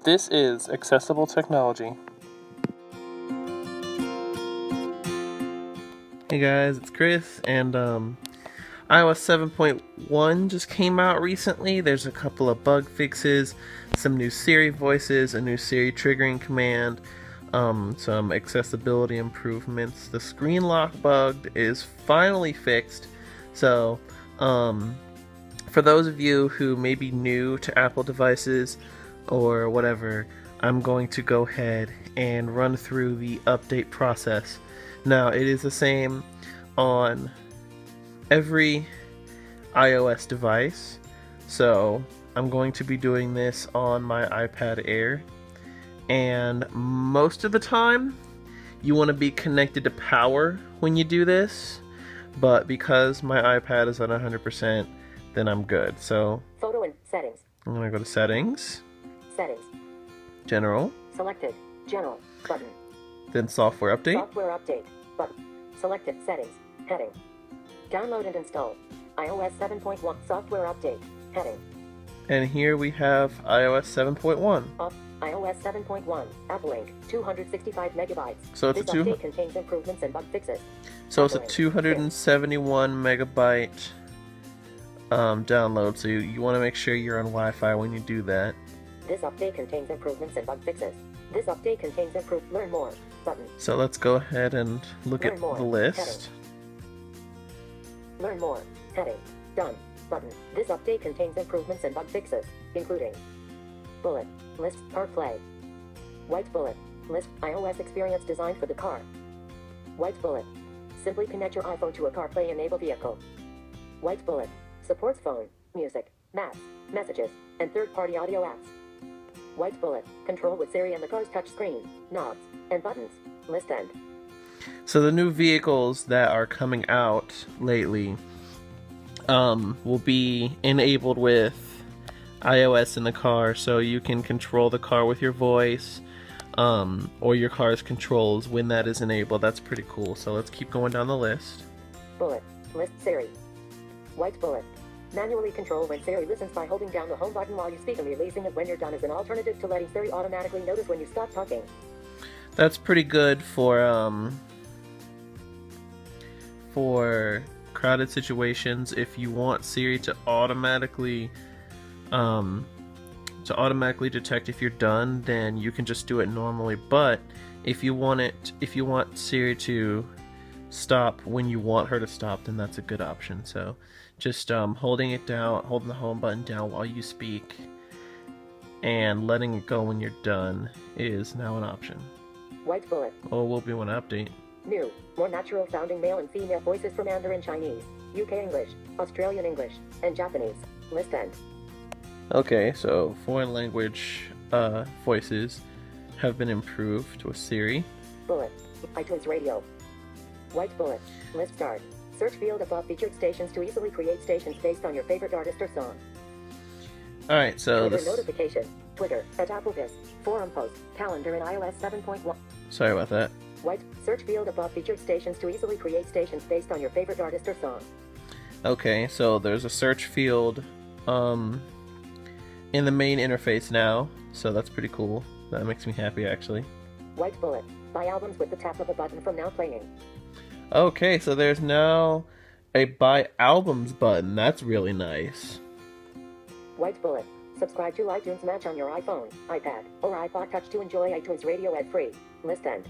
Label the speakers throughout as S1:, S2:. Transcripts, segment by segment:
S1: This is Accessible Technology. Hey guys, it's Chris, and iOS 7.1 just came out recently. There's a couple of bug fixes, some new Siri voices, a new Siri triggering command, some accessibility improvements. The screen lock bug is finally fixed, so for those of you who may be new to Apple devices or whatever, I'm going to go ahead and run through the update process. Now, it is the same on every iOS device, so I'm going to be doing this on my iPad Air, and most of the time you want to be connected to power when you do this, but because my iPad is at 100%, then I'm good. So
S2: Photo and settings.
S1: I'm going to go to settings,
S2: General,
S1: selected,
S2: General, button,
S1: then software update,
S2: Software update, button, selected settings, heading, download and install, iOS 7.1 software update, heading,
S1: and here we have iOS 7.1.
S2: off, iOS 7.1, app link, 265 megabytes.
S1: So it's
S2: This
S1: a two.
S2: update contains improvements and bug fixes.
S1: So it's a
S2: App link,
S1: 271 megabyte download. So you want to make sure you're on Wi-Fi when you do that.
S2: This update contains improvements and bug fixes. This update contains learn more, button,
S1: So let's go ahead and look
S2: Learn
S1: at
S2: more.
S1: the list.
S2: learn more, heading, done, button. This update contains improvements and bug fixes, including bullet, list, CarPlay, white bullet, list, iOS experience designed for the car, white bullet, simply connect your iPhone to a CarPlay enabled vehicle, white bullet, supports phone, music, maps, messages, and third-party audio apps, white bullet, control with Siri and the car's touchscreen, knobs, and buttons, list end.
S1: So the new vehicles that are coming out lately will be enabled with iOS in the car, so you can control the car with your voice, or your car's controls when that is enabled. That's pretty cool. So let's keep going down the list.
S2: Bullet, list Siri, white bullet, manually control when Siri listens by holding down the home button while you speak and releasing it when you're done as an alternative to letting Siri automatically notice when you stop talking.
S1: That's pretty good for crowded situations. If you want Siri to automatically detect if you're done, then you can just do it normally. But if you want Siri to stop when you want her to stop, then that's a good option. So just holding the home button down while you speak and letting it go when you're done is now an option.
S2: White bullet,
S1: Oh, will be one update.
S2: new, more natural sounding male and female voices for Mandarin Chinese, UK English, Australian English, and Japanese, list end.
S1: Okay, so foreign language voices have been improved with Siri.
S2: Bullet, iTunes Radio, white bullet, list start, search field above featured stations to easily create stations based on your favorite artist or song.
S1: Alright, so
S2: Twitter
S1: this...
S2: notification, Twitter, at Applevis, forum post, calendar in iOS 7.1.
S1: Sorry about that.
S2: White, search field above featured stations to easily create stations based on your favorite artist or song.
S1: Okay, so there's a search field in the main interface now, so that's pretty cool. That makes me happy, actually.
S2: White bullet, buy albums with the tap of a button from now playing.
S1: Okay, so there's now a buy albums button. That's really nice.
S2: White bullet, subscribe to iTunes Match on your iPhone, iPad, or iPod Touch to enjoy iTunes Radio ad-free, list end.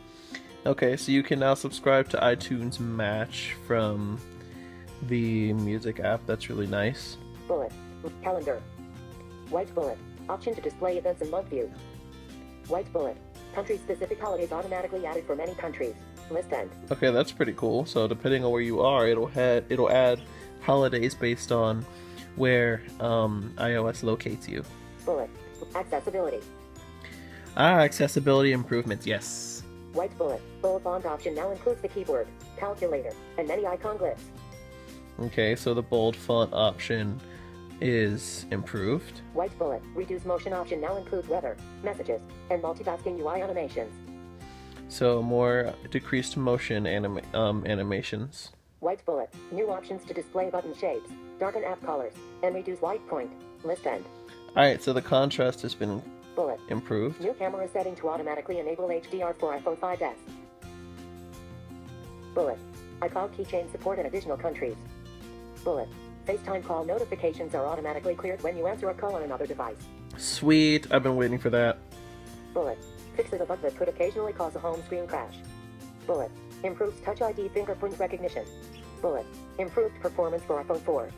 S1: Okay, so you can now subscribe to iTunes Match from the music app. That's really nice.
S2: Bullet, calendar. White bullet, option to display events in month view. White bullet, country-specific holidays automatically added for many countries, list end.
S1: Okay, that's pretty cool. So depending on where you are, it'll add holidays based on where iOS locates you.
S2: Bullet, accessibility.
S1: Accessibility improvements, yes.
S2: White bullet, bold font option now includes the keyboard, calculator, and many icon glyphs.
S1: Okay, so the bold font option is improved.
S2: White bullet, reduce motion option now includes weather, messages, and multitasking UI animations.
S1: So more decreased motion animations.
S2: White bullet, new options to display button shapes, darken app colors, and reduce white point, list end.
S1: Alright, so the contrast has been
S2: Bullet,
S1: improved.
S2: New camera setting to automatically enable HDR for iPhone 5s. Bullet. iCloud keychain support in additional countries. Bullet. FaceTime call notifications are automatically cleared when you answer a call on another device.
S1: Sweet, I've been waiting for that.
S2: Bullet. Fixes a bug that could occasionally cause a home screen crash. Bullet. Improves Touch ID fingerprint recognition. Bullet. Improved performance for iPhone 4.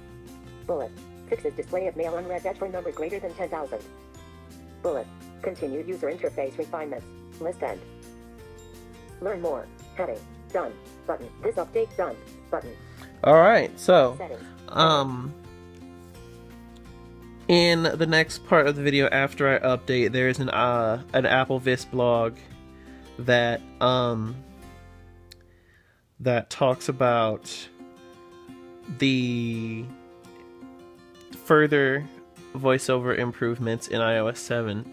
S2: Bullet. Fixes display of mail unread edge for numbers greater than 10,000. Bullet. Continued user interface refinements. List end. Learn more. Heading. Done. Button. This update done. Button.
S1: Alright, so,
S2: Settings.
S1: in the next part of the video after I update, there's an AppleVis blog that, that talks about the further voiceover improvements in iOS 7.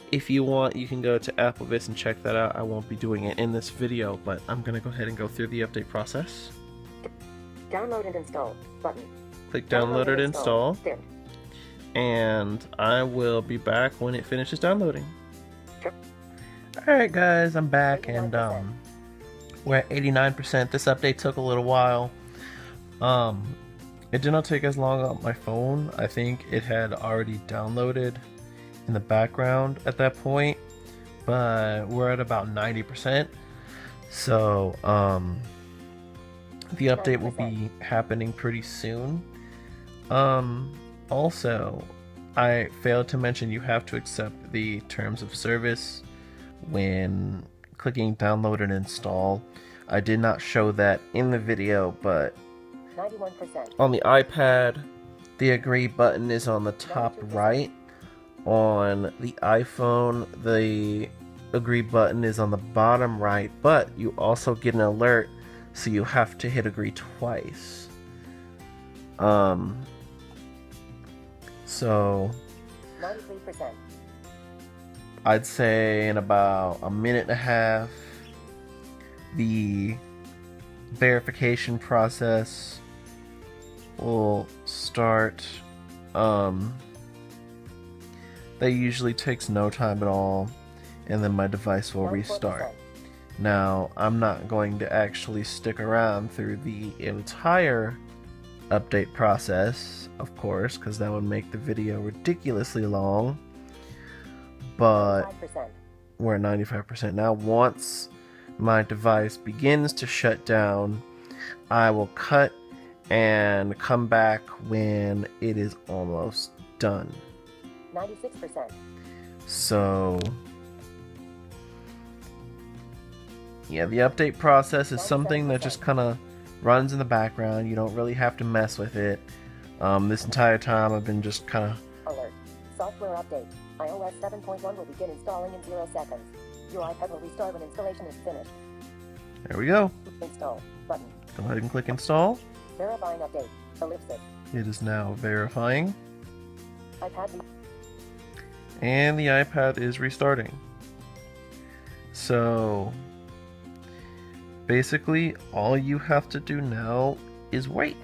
S1: If you want, you can go to AppleVis and check that out. I won't be doing it in this video, but I'm going to go ahead and go through the update process.
S2: Download and install. Button.
S1: Click download and install.
S2: Dimmed.
S1: And I will be back when it finishes downloading.
S2: Sure.
S1: Alright guys, I'm back and
S2: 89%.
S1: we're at 89%. This update took a little while. It did not take as long on my phone. I think it had already downloaded in the background at that point, but we're at about 90%. So the update will be happening pretty soon. Also, I failed to mention you have to accept the terms of service when clicking download and install. I did not show that in the video, but
S2: 91%.
S1: on the iPad, the agree button is on the top
S2: 92%.
S1: right. On the iPhone, the agree button is on the bottom right, but you also get an alert, so you have to hit agree twice. So
S2: 93%.
S1: I'd say in about a minute and a half, the verification process will start. That usually takes no time at all, and then my device will
S2: 94%.
S1: restart. Now, I'm not going to actually stick around through the entire update process, of course, because that would make the video ridiculously long, but
S2: 5%.
S1: we're at 95% now. Once my device begins to shut down, I will cut and come back when it is almost done.
S2: 96%.
S1: So yeah, the update process is something that just kind of runs in the background. You don't really have to mess with it. This entire time I've been just kind of...
S2: Alert. Software update. iOS 7.1 will begin installing in 0 seconds. Your iPad will restart when installation is finished.
S1: There we go.
S2: Install. Button.
S1: Go ahead and click install.
S2: Verifying update. Ellipsis.
S1: It is now verifying.
S2: iPad.
S1: And the iPad is restarting. So basically all you have to do now is wait.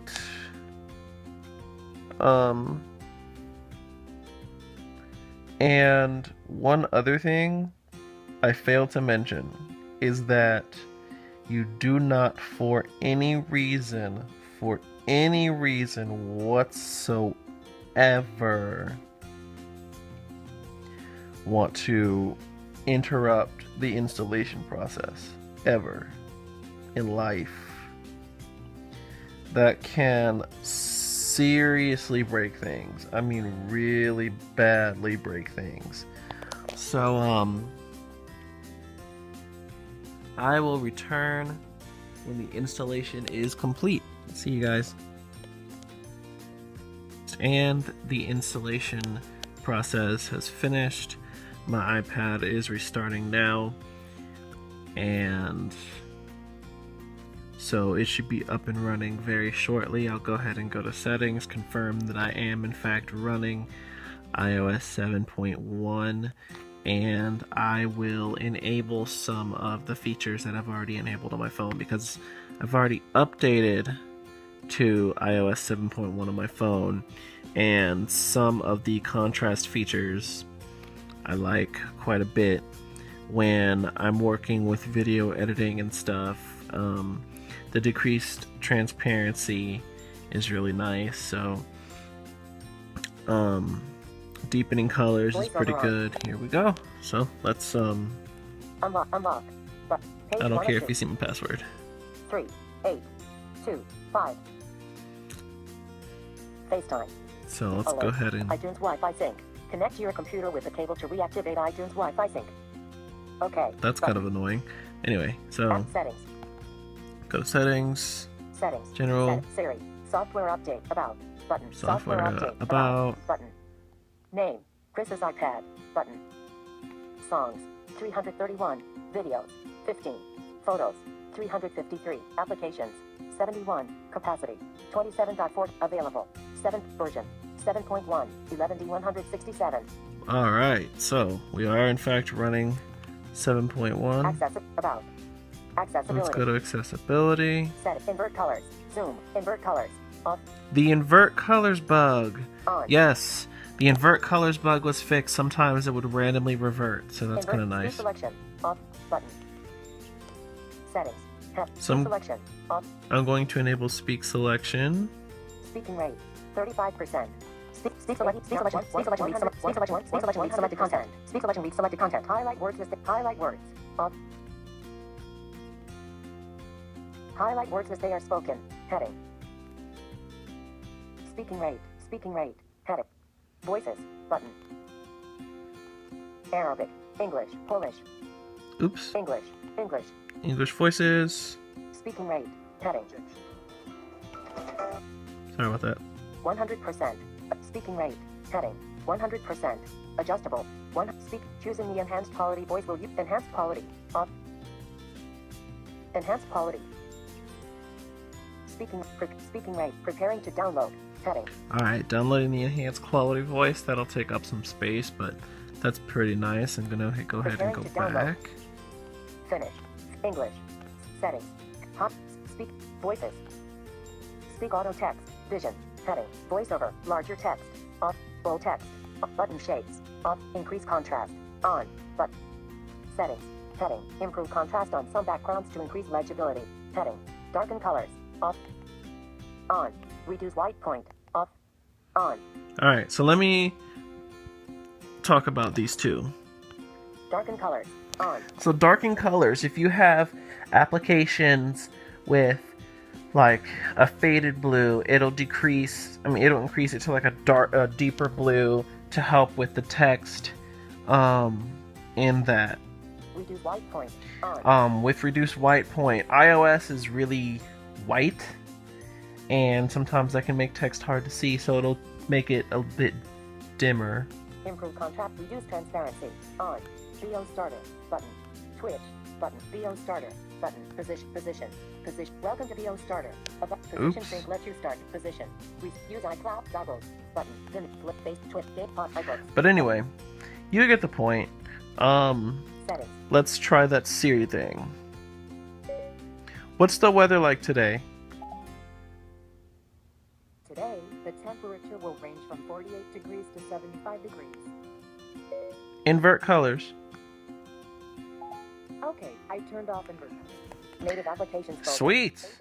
S1: And one other thing I failed to mention is that you do not for any reason whatsoever want to interrupt the installation process ever in life. That can seriously break things. I mean, really badly break things. So, I will return when the installation is complete. See you guys. And the installation process has finished. My iPad is restarting now, and so it should be up and running very shortly. I'll go ahead and go to settings, confirm that I am in fact running iOS 7.1, and I will enable some of the features that I've already enabled on my phone, because I've already updated to iOS 7.1 on my phone, and some of the contrast features I like quite a bit when I'm working with video editing and stuff. The decreased transparency is really nice. So deepening colors is pretty good. Here we go. So let's
S2: Unlock. But page
S1: I don't
S2: 1
S1: care
S2: of
S1: if
S2: 2.
S1: you see my password.
S2: 3, 8, 2, 5. FaceTime.
S1: So let's
S2: Alert.
S1: go ahead and
S2: iTunes Wi-Fi sync. Connect your computer with the cable to reactivate iTunes Wi-Fi sync. Okay.
S1: that's kind of annoying. Anyway, so
S2: App settings.
S1: go to settings,
S2: Settings.
S1: general,
S2: Siri. Software update. About. Button.
S1: software
S2: update.
S1: about,
S2: Button. Name. Chris's iPad. Button. Songs. 331. Videos. 15. Photos. 353. Applications. 71. Capacity. 27.4. Available. 7th version. 7.1. 11D167.
S1: Alright, so we are in fact running 7.1.
S2: About. Accessibility.
S1: Let's go to accessibility.
S2: Set. Invert colors. Zoom. Invert colors. Off.
S1: The invert colors bug.
S2: On.
S1: Yes, the invert colors bug was fixed. Sometimes it would randomly revert, so that's kind of
S2: Invert.
S1: nice.
S2: Screen selection. Off. Button. Settings.
S1: Some-
S2: Selection. Off.
S1: I'm going to enable speak selection.
S2: Speaking rate. 35%. Speak selection. Speak selection. Speak selection. Read select. Speak selection. Speak selection. Read selected content. Speak selection. Read selected content. Highlight words. Highlight words. Off. Highlight words as they are spoken. Heading. Speaking rate. Speaking rate. Heading. Voices. Button. Arabic. English. Polish.
S1: Oops.
S2: English. English.
S1: English voices.
S2: Speaking rate. Heading.
S1: Sorry about that.
S2: 100%. Speaking rate. Heading. 100%. Adjustable. Choosing the enhanced quality voice will use enhanced quality. Off. Enhanced quality. Speaking rate. Preparing to download. Heading.
S1: Alright, downloading the enhanced quality voice. That'll take up some space, but that's pretty nice. I'm gonna go ahead and go
S2: Preparing to download.
S1: back.
S2: Finish. English. Settings. Hot. Speak. Voices. Speak auto text. Vision. Heading. Voiceover. Larger text. Off. Bold text. Button shapes. Off. Increase contrast. On. Button. Settings. Heading. Improve contrast on some backgrounds to increase legibility. Heading. Darken colors. Off. On. Reduce white point. Off. On.
S1: Alright, so let me talk about these two.
S2: Darken colors. On.
S1: So darken colors, if you have applications with like a faded blue, it'll increase it to like a deeper blue to help with the text in that.
S2: Reduce white point. On.
S1: With reduced white point, iOS is really white, and sometimes that can make text hard to see, so it'll make it a bit dimmer.
S2: Improve contrast. Reduce transparency. On. VO starter. Button. Twitch. Button. VO starter. Button. Position. Welcome to VO starter. Position
S1: Oops.
S2: sync lets you start. Position. Use iCloud goggles. Button. Then flip face twist. Game pod iBooks.
S1: But anyway, you get the point.
S2: Settings.
S1: Let's try that Siri thing. What's the weather like today?
S2: Today, the temperature will range from 48 degrees to 75 degrees.
S1: Invert colors.
S2: Okay, I turned off invert. Native applications. Focus.
S1: Sweet.